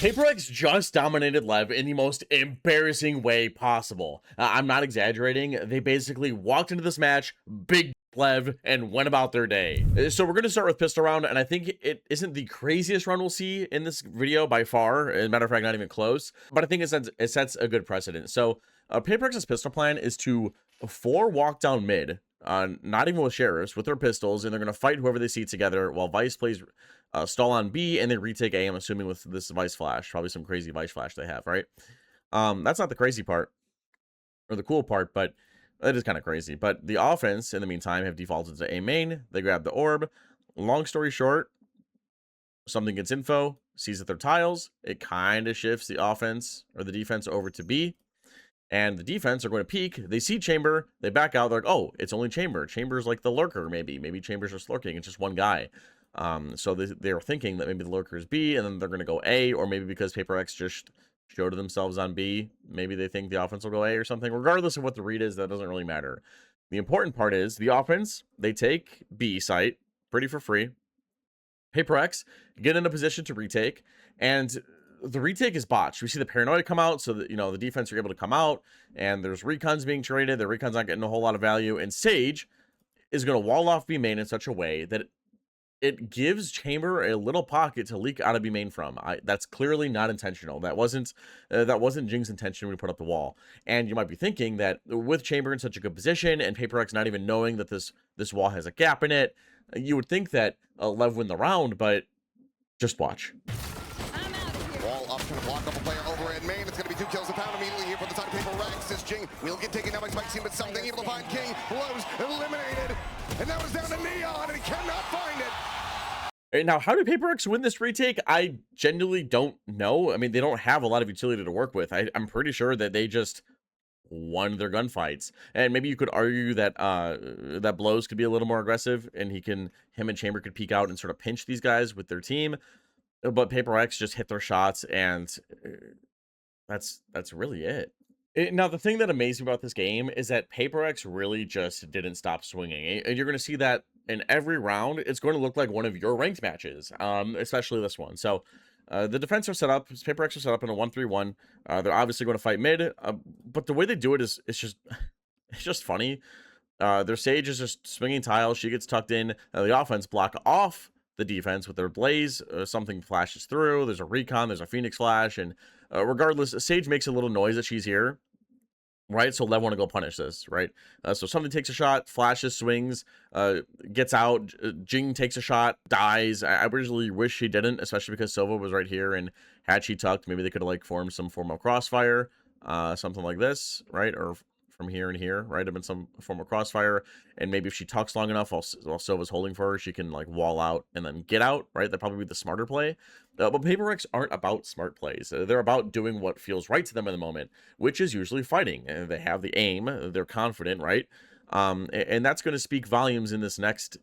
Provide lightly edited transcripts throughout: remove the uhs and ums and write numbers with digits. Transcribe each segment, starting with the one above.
PaperX just dominated LEV in the most embarrassing way possible. I'm not exaggerating. They basically walked into this match, big LEV, and went about their day. So we're going to start with pistol round, and I think it isn't the craziest run we'll see in this video by far. As a matter of fact, not even close. But I think it sets a good precedent. So PaperX's pistol plan is to 4 walk down mid, not even with sheriffs, with their pistols, and they're going to fight whoever they see together while Vice plays stall on B, and they retake A, I'm assuming, with this Vice flash. Probably some crazy Vice flash they have, right? That's not the crazy part, or the cool part, but it is kind of crazy. But the offense, in the meantime, have defaulted to A main. They grab the orb. Long story short, something gets info, sees that they're tiles. It kind of shifts the offense, or the defense, over to B. And the defense are going to peek. They see Chamber. They back out. They're like, oh, it's only Chamber. Chamber's like the lurker, maybe. Maybe Chamber's just lurking. It's just one guy. So they're thinking that maybe the lurker is B, and then they're going to go A, or maybe because PaperX just showed themselves on B, maybe they think the offense will go A or something. Regardless of what the read is, that doesn't really matter. The important part is the offense, they take B site pretty for free. PaperX get in a position to retake, and the retake is botched. We see the paranoia come out, so that, you know, the defense are able to come out, and there's recons being traded. The recons not getting a whole lot of value, and Sage is going to wall off B main in such a way that it gives Chamber a little pocket to leak out of B main from. That's clearly not intentional. That wasn't Jing's intention when we put up the wall. And you might be thinking that with Chamber in such a good position and PaperX not even knowing that this wall has a gap in it, you would think that LEV win the round, but just watch. Wall up, trying to block up a player over in main. It's going to be 2 kills a pound immediately here for the side of PaperX. As Jing will get taken down by Spike Team, but something able to find King. Blows eliminated. And now it's down to Neon, and he cannot find it. Now, how did PaperX win this retake? I genuinely don't know. I mean, they don't have a lot of utility to work with. I'm pretty sure that they just won their gunfights. And maybe you could argue that that Blows could be a little more aggressive, and him and Chamber could peek out and sort of pinch these guys with their team. But PaperX just hit their shots, and that's really it. Now, the thing that amazed me about this game is that PaperX really just didn't stop swinging. And you're going to see that in every round. It's going to look like one of your ranked matches, especially this one. So the defense are set up. PaperX are set up in a 1-3-1. They're obviously going to fight mid. But the way they do it is it's just funny. Their Sage is just swinging tiles. She gets tucked in. The offense block off the defense with their Blaze. Something flashes through. There's a recon. There's a Phoenix flash. And regardless, Sage makes a little noise that she's here, right? So LEV want to go punish this, right? So something takes a shot, flashes, swings, gets out. Jing takes a shot, dies. I really wish she didn't, especially because Silva was right here, and had she tucked, maybe they could have like formed some form of crossfire, something like this, right? Or from here and here, right? Have been some form of crossfire, and maybe if she tucks long enough while Silva's holding for her, she can like wall out and then get out, right? That'd probably be the smarter play. But PaperX aren't about smart plays. They're about doing what feels right to them in the moment, which is usually fighting. And they have the aim. They're confident, right? And that's going to speak volumes in these next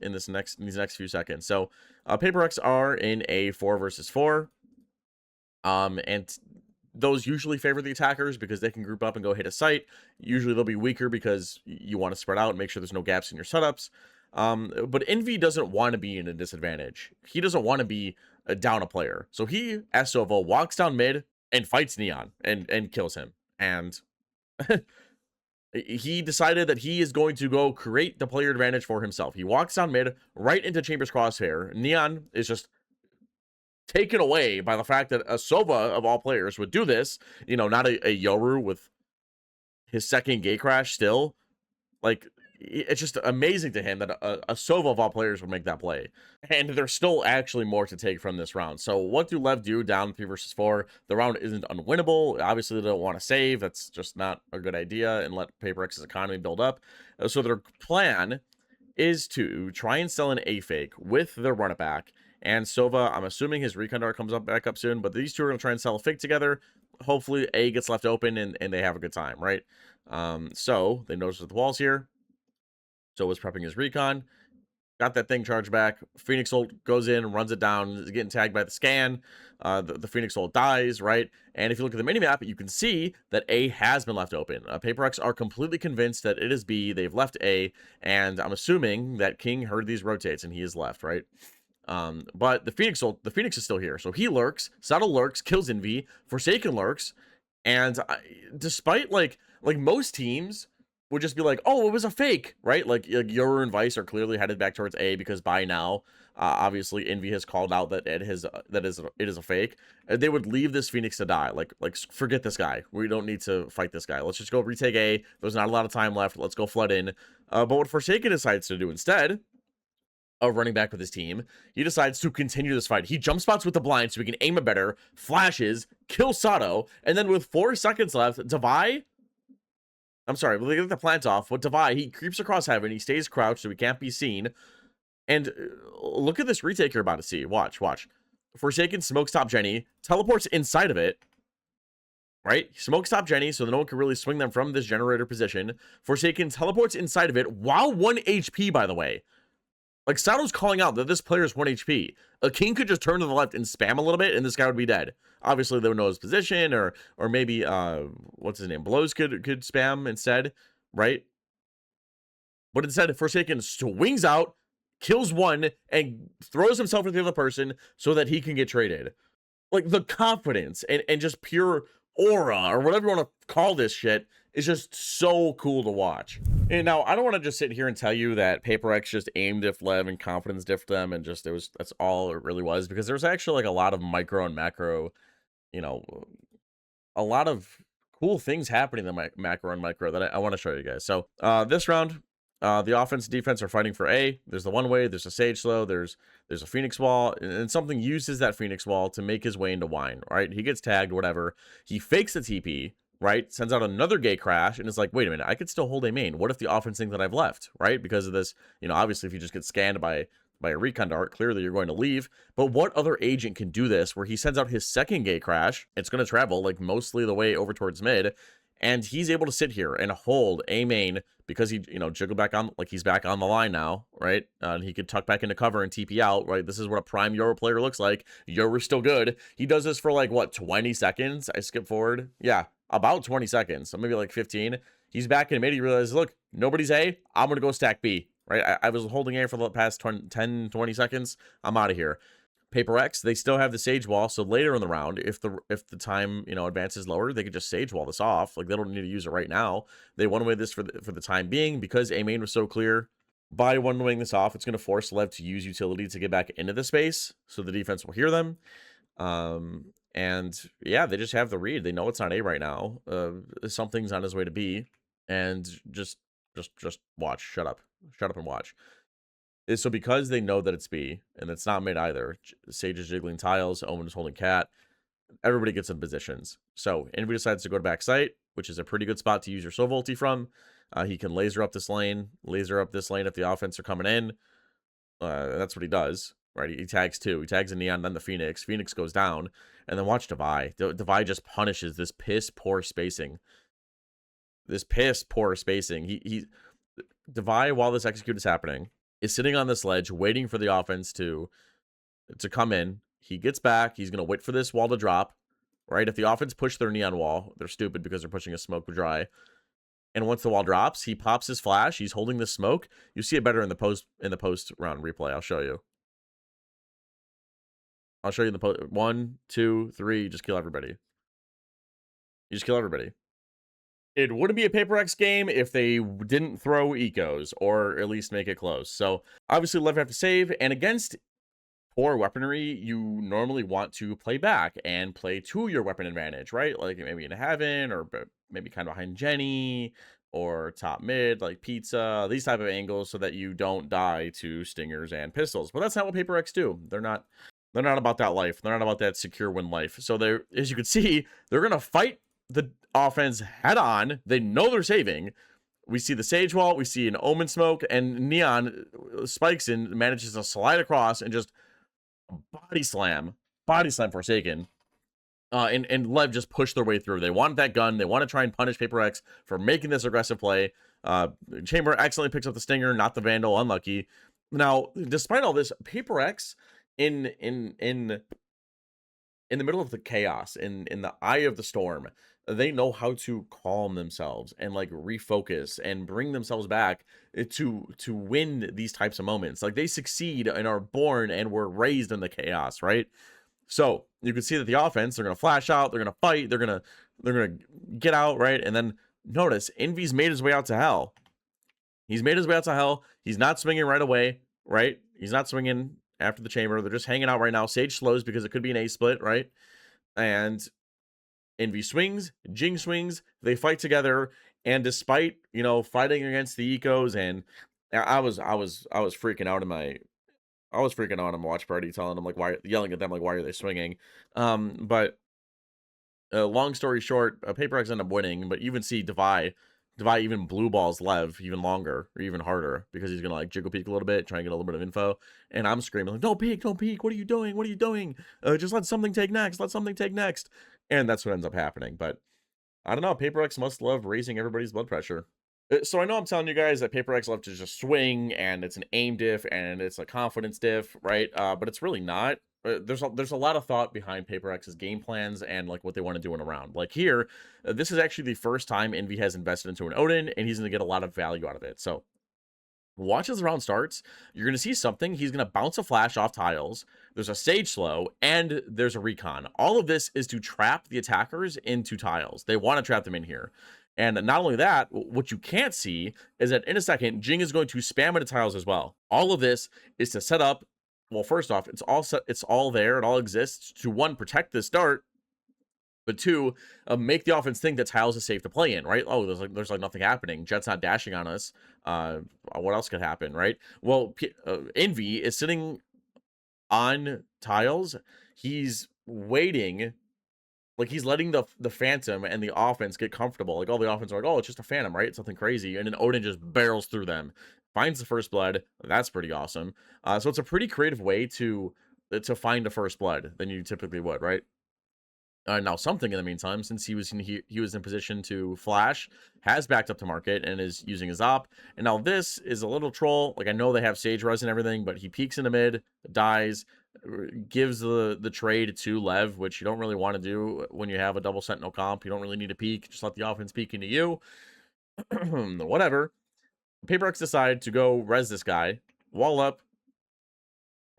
few seconds. So PaperX are in a 4 versus 4, and those usually favor the attackers because they can group up and go hit a site. Usually they'll be weaker because you want to spread out and make sure there's no gaps in your setups. But Envy doesn't want to be in a disadvantage. He doesn't want to be down a player. So he, as Sova, walks down mid and fights Neon and kills him. And he decided that he is going to go create the player advantage for himself. He walks down mid right into Chamber's crosshair. Neon is just taken away by the fact that a Sova of all players would do this, you know, not a Yoru with his second gate crash still. Like, it's just amazing to him that a Sova of all players would make that play. And there's still actually more to take from this round. So what do LEV do down 3 versus 4? The round isn't unwinnable. Obviously, they don't want to save. That's just not a good idea, and let PaperX's economy build up. So their plan is to try and sell an A fake with their run it back. And Sova, I'm assuming his recon dart comes back up soon, but these two are going to try and sell a fake together. Hopefully A gets left open and they have a good time, right? So they notice the walls here. So was prepping his recon, got that thing charged back. Phoenix ult goes in, runs it down, is getting tagged by the scan. The Phoenix ult dies, right? And if you look at the minimap, you can see that A has been left open. PaperX are completely convinced that it is B. They've left A, and I'm assuming that King heard these rotates and he is left, right? But the Phoenix is still here, so he lurks. Sato lurks, kills Envy. Forsaken lurks, and despite like most teams would just be like, oh, it was a fake, right? Like Yoru and Vice are clearly headed back towards A because by now, obviously Envy has called out that it is a fake. They would leave this Phoenix to die. Like forget this guy. We don't need to fight this guy. Let's just go retake A. There's not a lot of time left. Let's go flood in. But what Forsaken decides to do instead of running back with his team, he decides to continue this fight. He jump spots with the blind so he can aim it better, flashes, kill Sato, and then with 4 seconds left, Devi, I'm sorry, they get the plant off. With Devi, he creeps across heaven, he stays crouched so he can't be seen. And look at this retake you're about to see. Watch. Forsaken smokes top Jenny, teleports inside of it, right? Smokes top Jenny so that no one can really swing them from this generator position. Forsaken teleports inside of it while 1 HP, by the way. Like, Sato's calling out that this player is 1 HP. A king could just turn to the left and spam a little bit, and this guy would be dead. Obviously, they would know his position, or maybe, what's his name? Blows could spam instead, right? But instead, Forsaken swings out, kills one, and throws himself into the other person so that he can get traded. Like, the confidence and just pure aura, or whatever you want to call this shit, is just so cool to watch. And now, I don't want to just sit here and tell you that Paper X just aimed if LEV and confidence diffed them, and just that's all it really was, because there's actually like a lot of micro and macro, you know, a lot of cool things happening in the macro and micro that I want to show you guys. So this round, the offense and defense are fighting for A. There's the one way, there's a Sage Slow, there's a Phoenix Wall, and something uses that Phoenix Wall to make his way into Wine, right? He gets tagged, whatever. He fakes the TP, right? Sends out another gay crash, and is like, wait a minute, I could still hold a main. What if the offense thinks that I've left, right? Because of this, you know, obviously if you just get scanned by a recon dart, clearly you're going to leave. But what other agent can do this where he sends out his second gay crash? It's going to travel like mostly the way over towards mid, and he's able to sit here and hold a main because he, you know, jiggled back on, like he's back on the line now, right? And he could tuck back into cover and TP out, right? This is what a prime Yoru player looks like. Yoru's still good. He does this for like, what, 20 seconds? I skip forward. Yeah, about 20 seconds. So maybe like 15. He's back in mid. He realizes, look, nobody's A. I'm going to go stack B, right? I was holding A for the past 10, 20 seconds. I'm out of here. Paper X, they still have the Sage Wall, so later in the round, if the time, you know, advances lower, they could just Sage Wall this off. Like, they don't need to use it right now. They one-way this for the time being, because A main was so clear. By one-waying this off, it's going to force LEV to use utility to get back into the space, so the defense will hear them. And yeah, they just have the read. They know it's not A right now. Something's on his way to B, and just watch. Shut up and watch. So because they know that it's B, and it's not mid either, Sage is jiggling tiles, Omen is holding cat, everybody gets in positions. So Envy decides to go to backside, which is a pretty good spot to use your Soul Ulti from. He can laser up this lane if the offense are coming in. That's what he does, right? He tags 2. He tags a Neon, then the Phoenix. Phoenix goes down, and then watch Devi. Devi just punishes this piss-poor spacing. He Devi, while this execute is happening, is sitting on this ledge waiting for the offense to come in. He gets back. He's going to wait for this wall to drop, right? If the offense push their Neon wall, they're stupid because they're pushing a smoke dry. And once the wall drops, he pops his flash. He's holding the smoke. You see it better in the post round replay. I'll show you. In the post. 1, 2, 3. You just kill everybody. It wouldn't be a Paper X game if they didn't throw ecos, or at least make it close. So obviously LEV have to save, and against poor weaponry, you normally want to play back and play to your weapon advantage, right? Like maybe in heaven, or maybe kind of behind Jenny, or top mid, like pizza, these type of angles, so that you don't die to stingers and pistols. But that's not what Paper X do. They're not about that life. They're not about that secure win life. So they're, as you can see, they're gonna fight the offense head on. They know they're saving. We see the Sage Wall, we see an Omen smoke, and Neon spikes in, manages to slide across and just body slam Forsaken. And LEV just push their way through. They want that gun. They want to try and punish Paper X for making this aggressive play. Chamber accidentally picks up the Stinger, not the Vandal. Unlucky. Now, despite all this, Paper X in in the middle of the chaos, in the eye of the storm, they know how to calm themselves and like refocus and bring themselves back to win these types of moments. Like they succeed and are born and were raised in the chaos, right? So you can see that the offense, they're gonna flash out, they're gonna fight, they're gonna get out, right? And then notice Envy's made his way out to hell. He's made his way out to hell. He's not swinging right away, right? He's not swinging after the chamber. They're just hanging out right now. Sage slows because it could be an A split, right? And Envy swings, Jing swings, they fight together, and despite, you know, fighting against the ecos, and I was freaking out in my watch party, telling them like why, yelling at them like why are they swinging? But long story short, Paper X ended up winning, but you even see Devi even blue balls Lev even longer or even harder because he's gonna like jiggle peek a little bit, try and get a little bit of info. And I'm screaming like, don't peek, don't peek. What are you doing? What are you doing? Just let something take next. Let something take next. And that's what ends up happening. But I don't know. Paper X must love raising everybody's blood pressure. So I know I'm telling you guys that Paper X love to just swing and it's an aim diff and it's a confidence diff, right? But it's really not. There's a lot of thought behind Paper X's game plans and like what they want to do in a round. Like here, this is actually the first time Envy has invested into an Odin, and he's going to get a lot of value out of it. So watch as the round starts. You're going to see something. He's going to bounce a flash off tiles. There's a Sage slow, and there's a recon. All of this is to trap the attackers into tiles. They want to trap them in here. And not only that, what you can't see is that in a second, Jing is going to spam into tiles as well. All of this is to set up. Well, first off, it's all set, it's all there, it all exists to one, protect the start, but two, make the offense think that tiles is safe to play in, right? Oh, there's like nothing happening. Jet's not dashing on us. What else could happen, right? Well, Envy is sitting on tiles. He's waiting, like he's letting the Phantom and the offense get comfortable. Like all the offense are like, oh, it's just a Phantom, right? It's nothing crazy. And then Odin just barrels through them, finds the first blood. That's pretty awesome. So it's a pretty creative way to find a first blood than you typically would, right? Now something in the meantime, since he was in position to flash, has backed up to market and is using his op. And now this is a little troll. Like I know they have Sage res and everything, but he peeks in the mid, dies, gives the trade to Lev, which you don't really want to do when you have a double sentinel comp. You don't really need to peek. Just let the offense peek into you. Whatever. Paper X decide to go res this guy, wall up,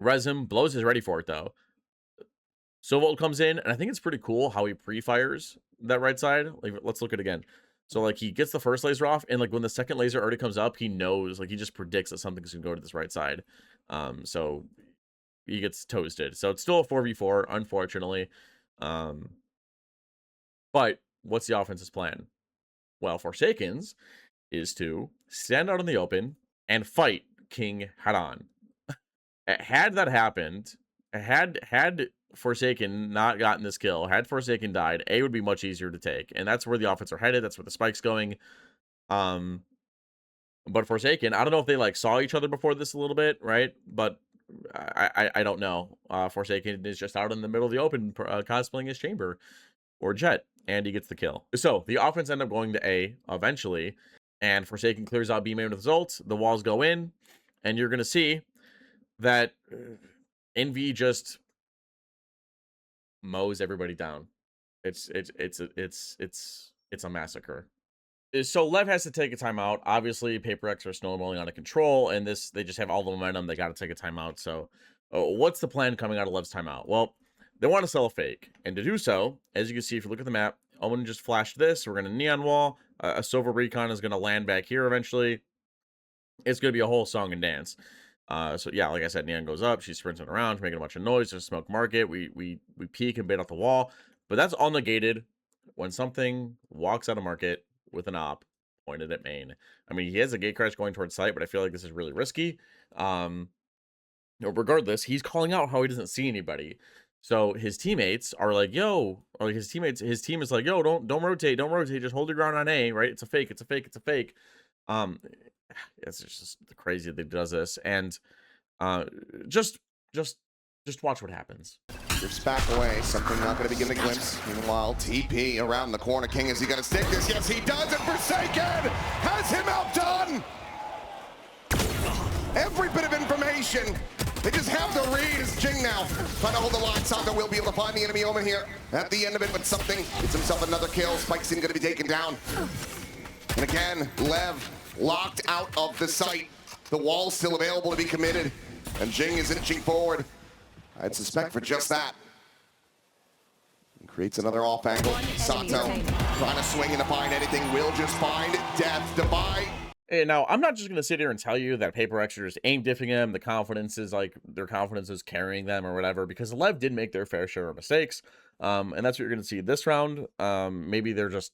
res him, blows his ready for it though. Sovolt comes in, and I think it's pretty cool how he pre-fires that right side. Like, let's look at it again. So like he gets the first laser off, and like when the second laser already comes up, he knows, like he just predicts that something's gonna go to this right side. So he gets toasted. So it's still a 4v4, unfortunately. But what's the offense's plan? Well, Forsaken's is to stand out in the open and fight King head on. Had that happened, had Forsaken not gotten this kill, had Forsaken died, A would be much easier to take. And that's where the offense are headed. That's where the spike's going. But Forsaken, I don't know if they like saw each other before this a little bit, right? But I don't know. Forsaken is just out in the middle of the open cosplaying his chamber or Jet, and he gets the kill. So the offense end up going to A eventually, and Forsaken clears out B main with results. The walls go in, and you're gonna see that Envy just mows everybody down. It's a massacre. So Lev has to take a timeout. Obviously, Paper X are snowballing out of control, and they just have all the momentum. They got to take a timeout. So, what's the plan coming out of Lev's timeout? Well, they want to sell a fake, and to do so, as you can see, if you look at the map, Omen just flashed this. We're gonna neon wall. A silver recon is gonna land back here eventually. It's gonna be a whole song and dance. So yeah, like I said, neon goes up. She's sprinting around, making a bunch of noise. There's smoke market. We peek and bait off the wall, but that's all negated when something walks out of market with an op pointed at main. I mean, he has a gate crash going towards site, but I feel like this is really risky. Regardless, he's calling out how he doesn't see anybody. So his teammates are like, yo, or his team is like, yo, don't rotate, just hold your ground on A, right? It's a fake. It's just crazy that he does this. And just watch what happens. Drifts back away, something not going to be getting a glimpse. Meanwhile, TP around the corner. King, is he going to stick this? Yes, he does, and Forsaken has him outdone! Every bit of information They just have the read. It's Jing now trying to hold the line. Saka will be able to find the enemy Omen here at the end of it, but something gets himself another kill. Spike's going to be taken down. And again, Lev locked out of the site. The wall's still available to be committed, and Jing is inching forward. I'd suspect for just that. Creates another off angle. Sato trying to swing and to find anything. Will just find death to buy. Hey, now, I'm not just going to sit here and tell you that Paper X are just aim diffing him. The confidence is like their confidence is carrying them or whatever, because Lev did make their fair share of mistakes. And that's what you're going to see this round. Maybe they're just,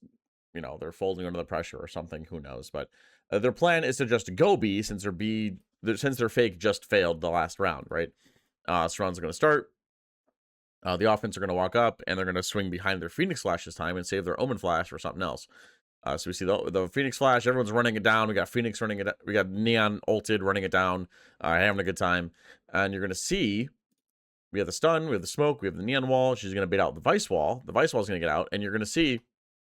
you know, they're folding under the pressure or something. Who knows? But their plan is to just go B since their fake just failed the last round, right? This round's going to start. The offense are going to walk up and they're going to swing behind their Phoenix Flash this time and save their Omen Flash for something else. So we see the Phoenix Flash, everyone's running it down. We got Phoenix running it, we got Neon ulted running it down, having a good time. And you're going to see, we have the stun, we have the smoke, we have the Neon wall. She's going to bait out the Vice wall. The Vice wall is going to get out, and you're going to see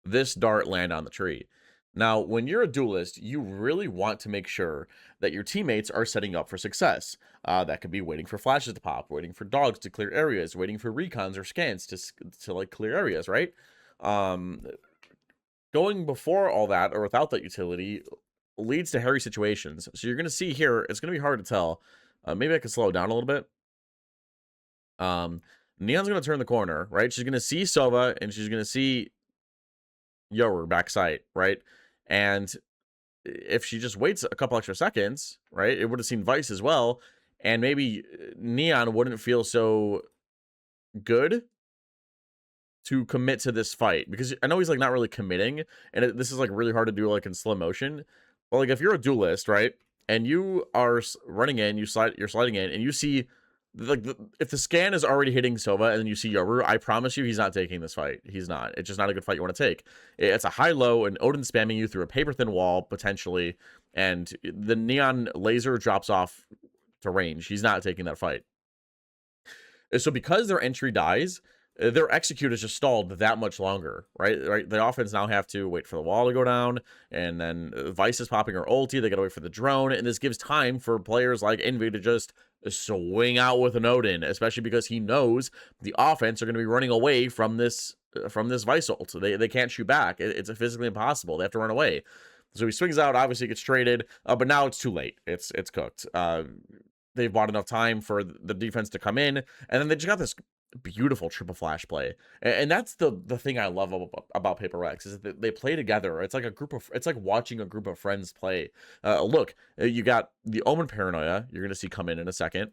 this dart land on the tree. Now, when you're a duelist, you really want to make sure that your teammates are setting up for success. That could be waiting for flashes to pop, waiting for dogs to clear areas, waiting for recons or scans to like clear areas, right? Going before all that or without that utility leads to hairy situations. So you're going to see here, it's going to be hard to tell. Maybe I can slow it down a little bit. Neon's going to turn the corner, right? She's going to see Sova and she's going to see Yoru backside, right? And if she just waits a couple extra seconds, right, it would have seen Vice as well. And maybe Neon wouldn't feel so good to commit to this fight, because I know he's like not really committing, and this is like really hard to do like in slow motion. But like if you're a duelist, right, and you are running in, you're sliding in, and you see like if the scan is already hitting Sova, and then you see Yoru, I promise you he's not taking this fight. He's not. It's just not a good fight you want to take. It's a high-low, and Odin spamming you through a paper-thin wall potentially, and the Neon laser drops off to range. He's not taking that fight. So because their entry dies, their execute is just stalled that much longer, right? The offense now have to wait for the wall to go down, and then Vice is popping her ulti. They gotta wait for the drone, and this gives time for players like Envy to just swing out with an Odin, especially because he knows the offense are going to be running away from this Vice ult. They can't shoot back. It's physically impossible. They have to run away. So he swings out. Obviously, gets traded, but now it's too late. It's cooked. They've bought enough time for the defense to come in, and then they just got this beautiful triple flash play, and that's the thing I love about Paper Rex is that they play together. It's like watching a group of friends play. Look, you got the Omen Paranoia you're gonna see come in a second.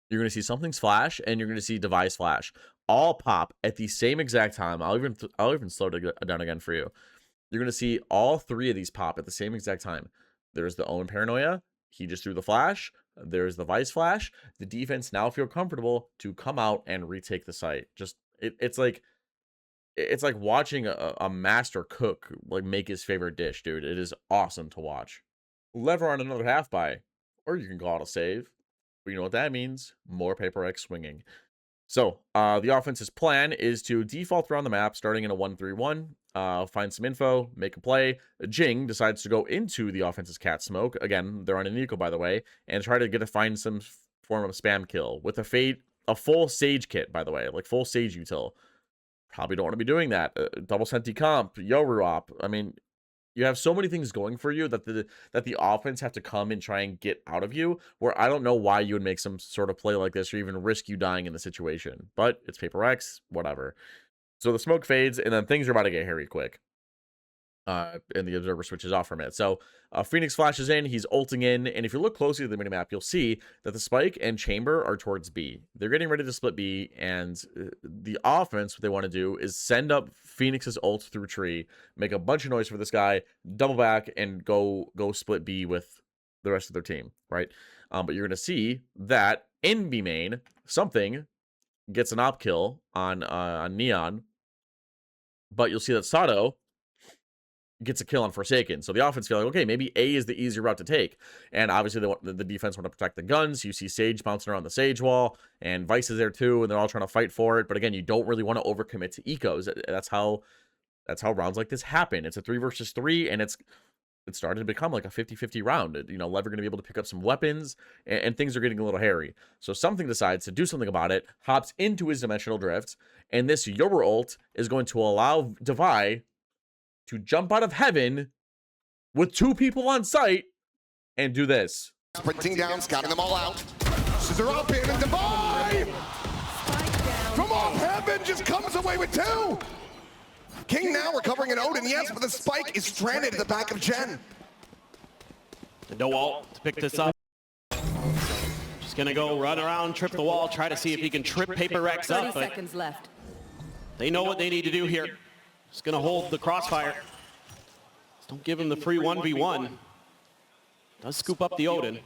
You're gonna see Something's Flash, and you're gonna see Device Flash all pop at the same exact time. I'll even slow it down again for you. You're gonna see all three of these pop at the same exact time. There's the Omen Paranoia. He just threw the flash. There's the Vice Flash. The defense now feel comfortable to come out and retake the site. Just it's like watching a master cook like make his favorite dish, dude. It is awesome to watch. Lever on another half buy, or you can call it a save. But you know what that means? More Paper X swinging. So the offense's plan is to default around the map, starting in a 1-3-1. Find some info, make a play. Jing decides to go into the offense's cat smoke. Again, they're on an eco, by the way, and try to find some form of spam kill with a full Sage kit, by the way, like full Sage util. Probably don't want to be doing that. Double Senti comp, Yoru op. I mean, you have so many things going for you that the offense have to come and try and get out of you, where I don't know why you would make some sort of play like this or even risk you dying in the situation. But it's Paper X, whatever. So the smoke fades, and then things are about to get hairy quick. And the observer switches off from it. So Phoenix flashes in, he's ulting in, and if you look closely at the minimap, you'll see that the Spike and Chamber are towards B. They're getting ready to split B, and the offense, what they want to do is send up Phoenix's ult through tree, make a bunch of noise for this guy, double back, and go split B with the rest of their team, right? But you're going to see that in B main, something gets an op kill on Neon, but you'll see that Sato gets a kill on Forsaken. So the offense feel like, okay, maybe A is the easier route to take. And obviously the defense want to protect the guns. You see Sage bouncing around the Sage wall, and Vice is there too, and they're all trying to fight for it. But again, you don't really want to overcommit to ecos. That's how rounds like this happen. It's a 3 versus 3, and it's it started to become like a 50-50 round. You know, LEV are going to be able to pick up some weapons, and things are getting a little hairy. So something decides to do something about it, hops into his dimensional drift, and this Yoru ult is going to allow Devi to jump out of heaven with 2 people on site and do this. Sprinting down, scouting them all out. Scissor up in and Devi! From off heaven just comes away with 2! King now recovering an Odin, yes, but the spike is stranded at the back of Jen. No ult to pick this up. Just gonna go run around, trip the wall, try to see if he can trip Paper Rex 30 up, but seconds left. they know what they need to do here. Just gonna hold the crossfire. Just don't give him the free 1v1. Does scoop up the Odin.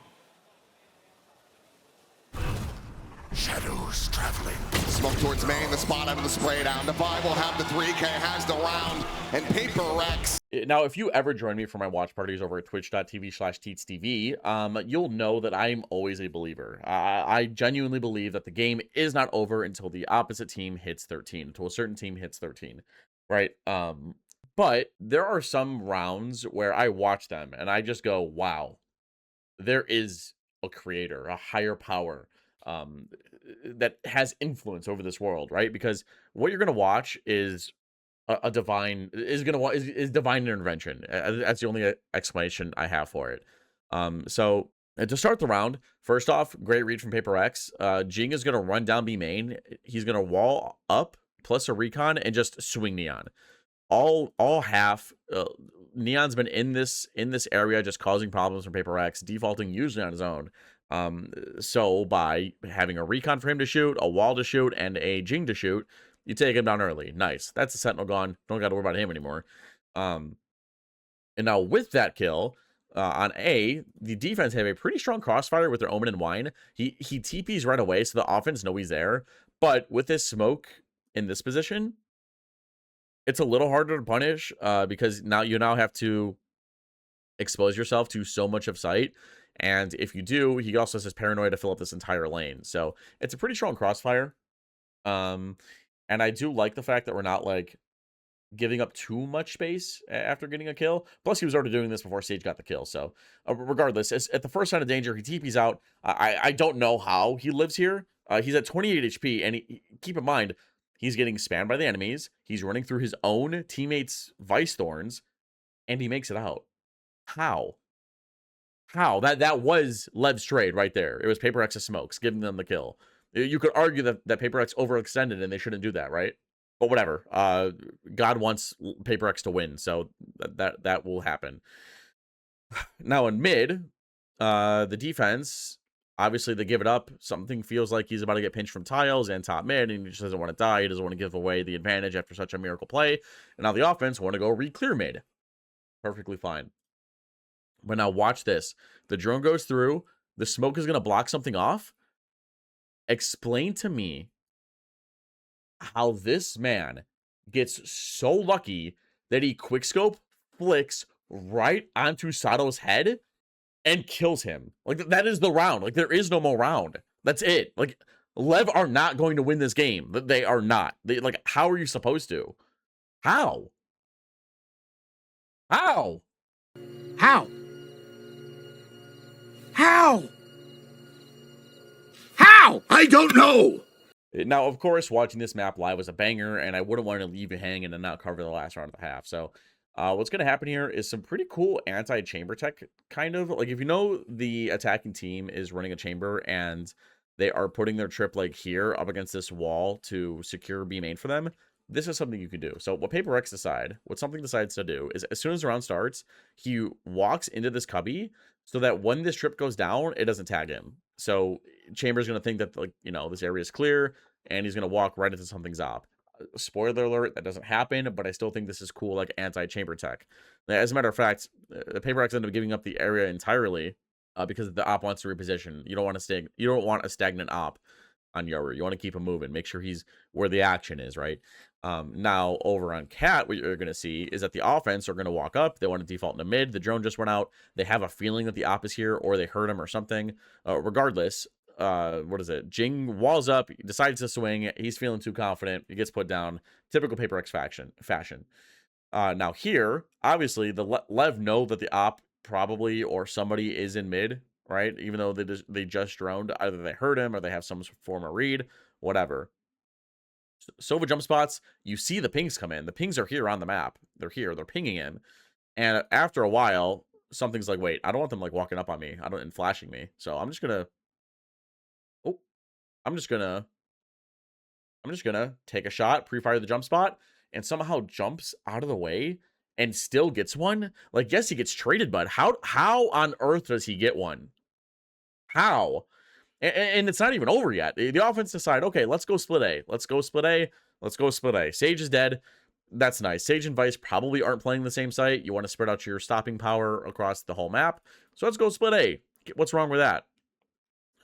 Shadows traveling. Smoke towards main, the spot out of the spray down. Devi will have the 3K, has the round, and Paper Rex. Now, if you ever join me for my watch parties over at twitch.tv/teetstvbusiness, you'll know that I'm always a believer. I genuinely believe that the game is not over until the opposite team hits 13, until a certain team hits 13, right? But there are some rounds where I watch them and I just go, wow, there is a creator, a higher power that has influence over this world, right? Because what you're going to watch is divine intervention. That's the only explanation I have for it. So to start the round, first off, great read from Paper Rex. Jing is going to run down B main. He's going to wall up plus a recon and just swing Neon. All half. Neon's been in this area just causing problems for Paper Rex, defaulting usually on his own. So by having a recon for him to shoot, a wall to shoot, and a Jing to shoot, you take him down early. Nice. That's a Sentinel gone. Don't got to worry about him anymore. And now with that kill on A, the defense have a pretty strong crossfire with their Omen and Wine. He TPs right away, so the offense know he's there. But with this smoke in this position, it's a little harder to punish because now you have to expose yourself to so much of sight. And if you do, he also has his paranoia to fill up this entire lane. So it's a pretty strong crossfire. And I do like the fact that we're not like giving up too much space after getting a kill. Plus, he was already doing this before Sage got the kill. So regardless, at the first sign of danger, he TP's out. I don't know how he lives here. He's at 28 HP. And keep in mind, he's getting spammed by the enemies. He's running through his own teammates' Vice Thorns. And he makes it out. How? That was LEV's trade right there. It was Paper X's smokes giving them the kill. You could argue that Paper X overextended and they shouldn't do that, right? But whatever. God wants Paper X to win, so that will happen. Now in mid, the defense, obviously they give it up. Something feels like he's about to get pinched from tiles and top mid, and he just doesn't want to die. He doesn't want to give away the advantage after such a miracle play. And now the offense want to go re-clear mid. Perfectly fine. But now watch this. The drone goes through. The smoke is going to block something off. Explain to me how this man gets so lucky that he quickscope flicks right onto Sato's head and kills him. Like, that is the round. Like, there is no more round. That's it. Like, LEV are not going to win this game. They are not. Like, how are you supposed to? How? How? How? How? How? I don't know. Now, of course, watching this map live was a banger, and I wouldn't want to leave you hanging and not cover the last round of the half. So, what's going to happen here is some pretty cool anti-chamber tech, kind of. Like, if you know the attacking team is running a chamber, and they are putting their trip, like, here up against this wall to secure B main for them, this is something you can do. So, what something decides to do is, as soon as the round starts, he walks into this cubby so that when this trip goes down, it doesn't tag him. So Chamber's going to think that, like, you know, this area is clear, and he's going to walk right into something's op. Spoiler alert, that doesn't happen, but I still think this is cool, like, anti-chamber tech. As a matter of fact, the Paper X ended up giving up the area entirely because the op wants to reposition. You don't want a stagnant op on Yoru. You want to keep him moving. Make sure he's where the action is, right? Now, over on Cat, what you're going to see is that the offense are going to walk up. They want to default into mid. The drone just went out. They have a feeling that the op is here, or they heard him or something. Regardless, what is it? Jing walls up, decides to swing. He's feeling too confident. He gets put down. Typical Paper X fashion. Now here, obviously, the Lev know that the op probably or somebody is in mid, right? Even though they just droned, either they heard him or they have some form of read, whatever. Sova jump spots, you see the pings come in. The pings are here on the map. They're here. They're pinging in. And after a while, something's like, wait, I don't want them like walking up on me. And flashing me. So I'm just gonna. Oh, I'm just gonna take a shot, pre-fire the jump spot, and somehow jumps out of the way and still gets one. Like, yes, he gets traded, but how on earth does he get one? How? And it's not even over yet. The offense decide, okay, let's go split A. Let's go split A. Let's go split A. Sage is dead. That's nice. Sage and Vice probably aren't playing the same site. You want to spread out your stopping power across the whole map. So let's go split A. What's wrong with that?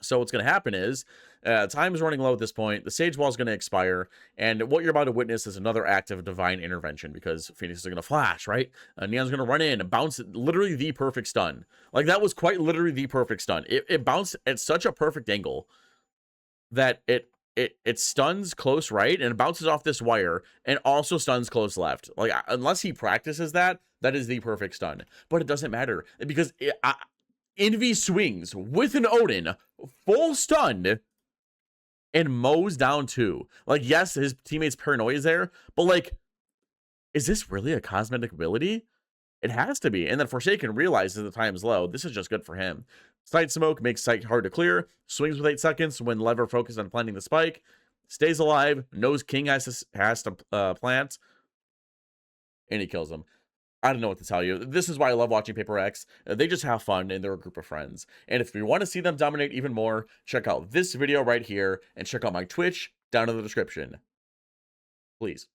So what's going to happen is time is running low at this point. The Sage wall is going to expire. And what you're about to witness is another act of divine intervention because Phoenix is going to flash, right? Neon's going to run in and bounce literally the perfect stun. Like, that was quite literally the perfect stun. It bounced at such a perfect angle that it stuns close right and it bounces off this wire and also stuns close left. Like, unless he practices that is the perfect stun. But it doesn't matter because Envy swings with an Odin, full stun, and mows down 2. Like, yes, his teammate's paranoia is there, but like, is this really a cosmetic ability? It has to be. And then Forsaken realizes the time is low. This is just good for him. Site smoke makes site hard to clear. Swings with 8 seconds when Lever focused on planting the spike. Stays alive. Knows King has to plant. And he kills him. I don't know what to tell you. This is why I love watching Paper X. They just have fun and they're a group of friends. And if you want to see them dominate even more, check out this video right here and check out my Twitch down in the description. Please.